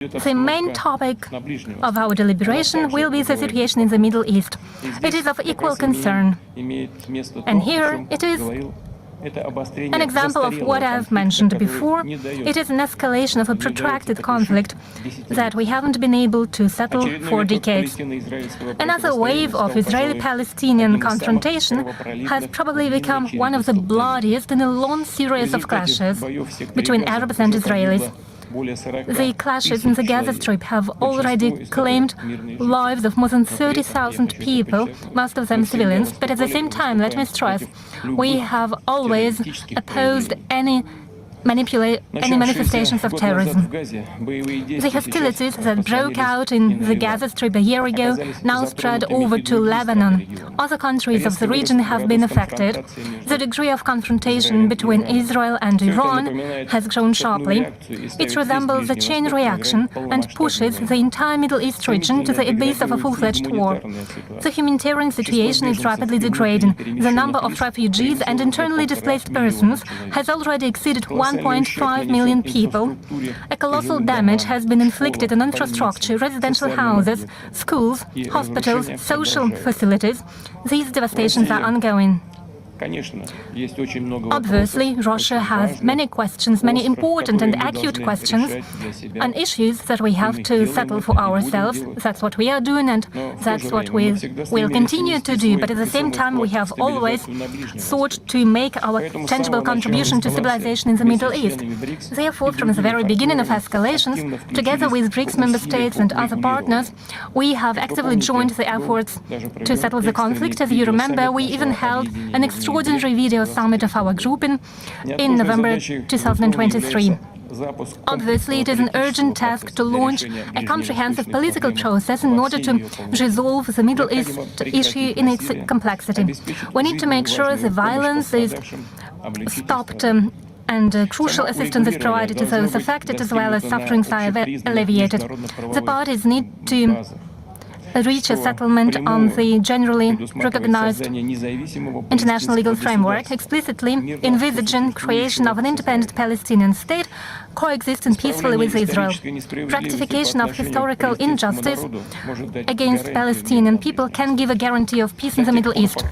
The main topic of our deliberation will be the situation in the Middle East. It is of equal concern. And here it is an example of what I've mentioned before. It is an escalation of a protracted conflict that we haven't been able to settle for decades. Another wave of Israeli-Palestinian confrontation has probably become one of the bloodiest in a long series of clashes between Arabs and Israelis. The clashes in the Gaza Strip have already claimed lives of more than 30,000 people, most of them civilians. But at the same time, let me stress, we have always opposed any manifestations of terrorism. The hostilities that broke out in the Gaza Strip a year ago now spread over to Lebanon. Other countries of the region have been affected. The degree of confrontation between Israel and Iran has grown sharply. It resembles a chain reaction and pushes the entire Middle East region to the abyss of a full-fledged war. The humanitarian situation is rapidly degrading. The number of refugees and internally displaced persons has already exceeded 1.5 million people. A colossal damage has been inflicted on infrastructure, residential houses, schools, hospitals, social facilities. These devastations are ongoing. Obviously, Russia has many questions, many important and acute questions, and issues that we have to settle for ourselves. That's what we are doing, and that's what we will continue to do. But at the same time, we have always sought to make our tangible contribution to civilization in the Middle East. Therefore, from the very beginning of escalations, together with BRICS member states and other partners, we have actively joined the efforts to settle the conflict. As you remember, we even held an extraordinary video summit of our group in November 2023. Obviously, it is an urgent task to launch a comprehensive political process in order to resolve the Middle East issue in its complexity. We need to make sure the violence is stopped and crucial assistance is provided to those affected, as well as sufferings are alleviated. The parties need to reach a settlement on the generally recognized international legal framework, explicitly envisaging creation of an independent Palestinian state coexisting peacefully with Israel. Rectification of historical injustice against Palestinian people can give a guarantee of peace in the Middle East.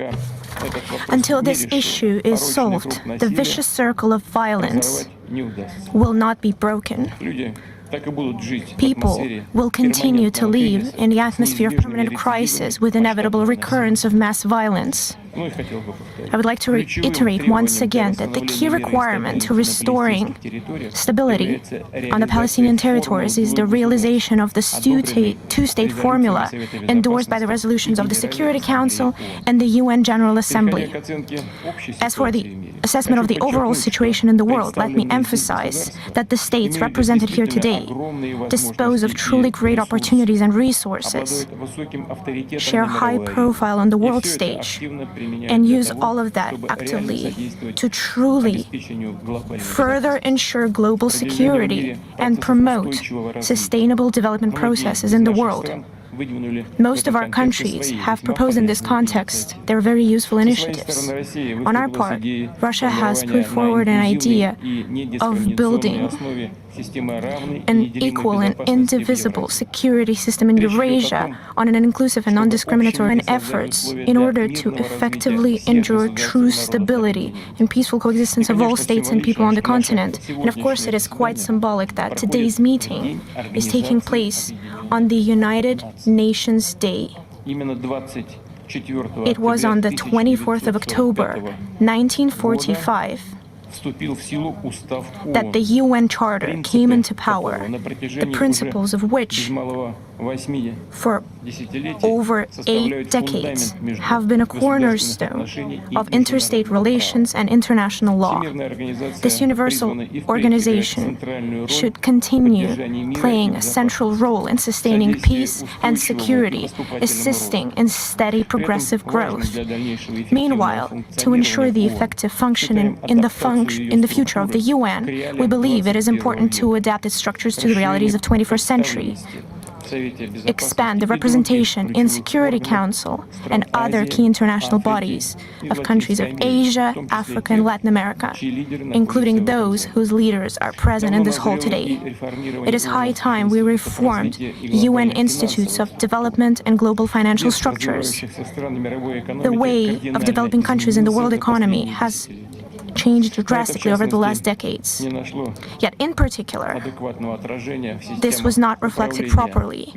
Until this issue is solved, the vicious circle of violence will not be broken. People will continue to live in the atmosphere of permanent crisis with inevitable recurrence of mass violence. I would like to reiterate once again that the key requirement to restoring stability on the Palestinian territories is the realization of the two-state formula endorsed by the resolutions of the Security Council and the UN General Assembly. As for the assessment of the overall situation in the world, let me emphasize that the states represented here today dispose of truly great opportunities and resources, share high profile on the world stage, and use all of that actively to truly further ensure global security and promote sustainable development processes in the world. Most of our countries have proposed in this context their very useful initiatives. On our part, Russia has put forward an idea of building an equal and indivisible security system in Eurasia on an inclusive and non-discriminatory efforts in order to effectively ensure true stability and peaceful coexistence of all states and people on the continent. And of course, it is quite symbolic that today's meeting is taking place on the United Nations Day. It was on the 24th of October, 1945, that the UN Charter came into power, the principles of which for over 8 decades have been a cornerstone of interstate relations and international law. This universal organization should continue playing a central role in sustaining peace and security, assisting in steady progressive growth. Meanwhile, to ensure the effective functioning in the future of the UN, we believe it is important to adapt its structures to the realities of the 21st century. expand the representation in Security Council and other key international bodies of countries of Asia, Africa, and Latin America, including those whose leaders are present in this hall today. It is high time we reformed UN institutes of development and global financial structures. The way of developing countries in the world economy has changed drastically over the last decades. Yet, in particular, this was not reflected properly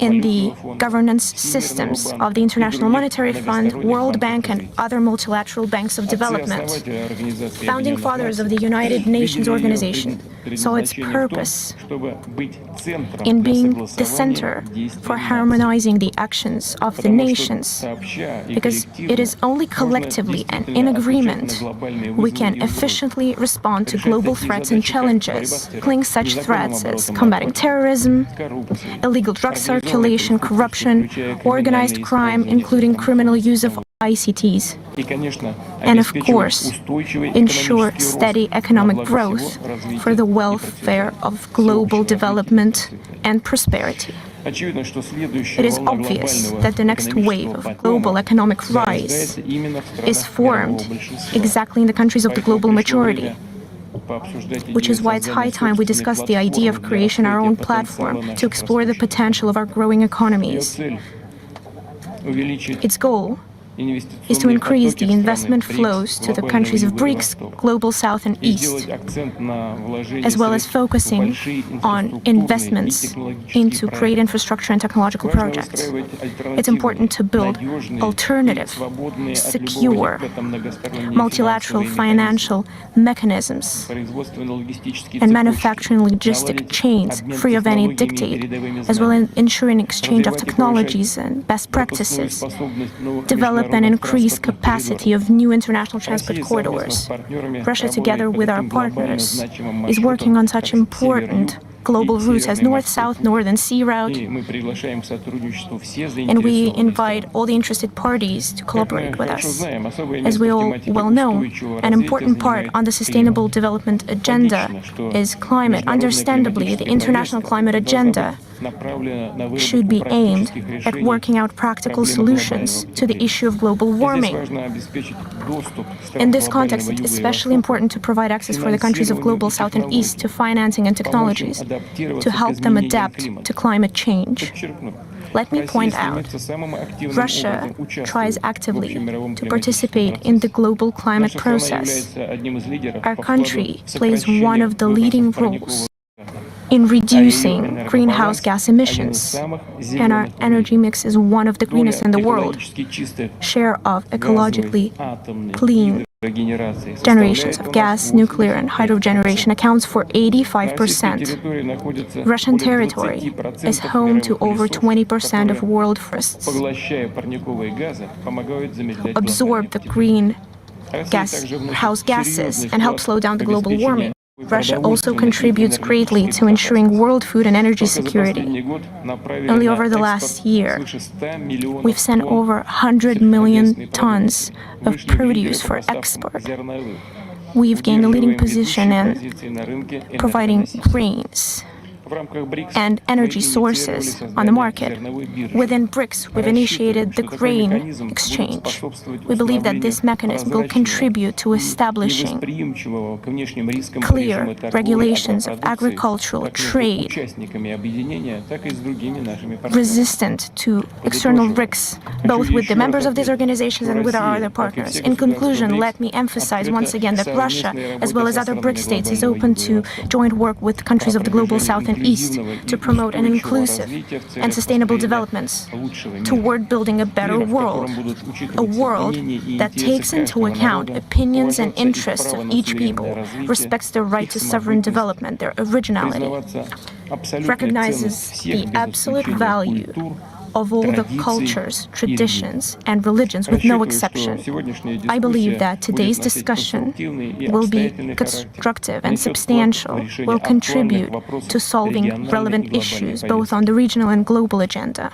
in the governance systems of the International Monetary Fund, World Bank, and other multilateral banks of development. Founding fathers of the United Nations Organization saw its purpose in being the center for harmonizing the actions of the nations, because it is only collectively and in agreement we can efficiently respond to global threats and challenges, including such threats as combating terrorism, illegal drug circulation, corruption, organized crime, including criminal use of ICTs, and of course, ensure steady economic growth for the welfare of global development and prosperity. It is obvious that the next wave of global economic rise is formed exactly in the countries of the global majority, which is why it's high time we discuss the idea of creating our own platform to explore the potential of our growing economies. Its goal is to increase the investment flows to the countries of BRICS, Global South and East, as well as focusing on investments into great infrastructure and technological projects. It's important to build alternative, secure, multilateral financial mechanisms and manufacturing logistic chains free of any dictate, as well as ensuring exchange of technologies and best practices, develop and increase capacity of new international transport corridors. Russia, together with our partners, is working on such important global routes as North-South, Northern Sea Route, and we invite all the interested parties to collaborate with us. As we all well know, an important part on the Sustainable Development Agenda is climate. Understandably, the International Climate Agenda should be aimed at working out practical solutions to the issue of global warming. In this context, it's especially important to provide access for the countries of Global South and East to financing and technologies to help them adapt to climate change. Let me point out, Russia tries actively to participate in the global climate process. Our country plays one of the leading roles in reducing greenhouse gas emissions, and our energy mix is one of the greenest in the world. Share of ecologically clean generations of gas, nuclear, and hydro generation accounts for 85%. Russian territory is home to over 20% of world forests, absorb the greenhouse gases and help slow down the global warming. Russia also contributes greatly to ensuring world food and energy security. Only over the last year, we've sent over 100 million tons of produce for export. We've gained a leading position in providing grains and energy sources on the market. Within BRICS, we've initiated the grain exchange. We believe that this mechanism will contribute to establishing clear regulations of agricultural trade resistant to external risks, both with the members of these organizations and with our other partners. In conclusion, let me emphasize once again that Russia, as well as other BRICS states, is open to joint work with countries of the Global South and East to promote an inclusive and sustainable developments toward building a better world, a world that takes into account opinions and interests of each people, respects their right to sovereign development, their originality, recognizes the absolute value of all the cultures, traditions, and religions, with no exception. I believe that today's discussion will be constructive and substantial, will contribute to solving relevant issues both on the regional and global agenda.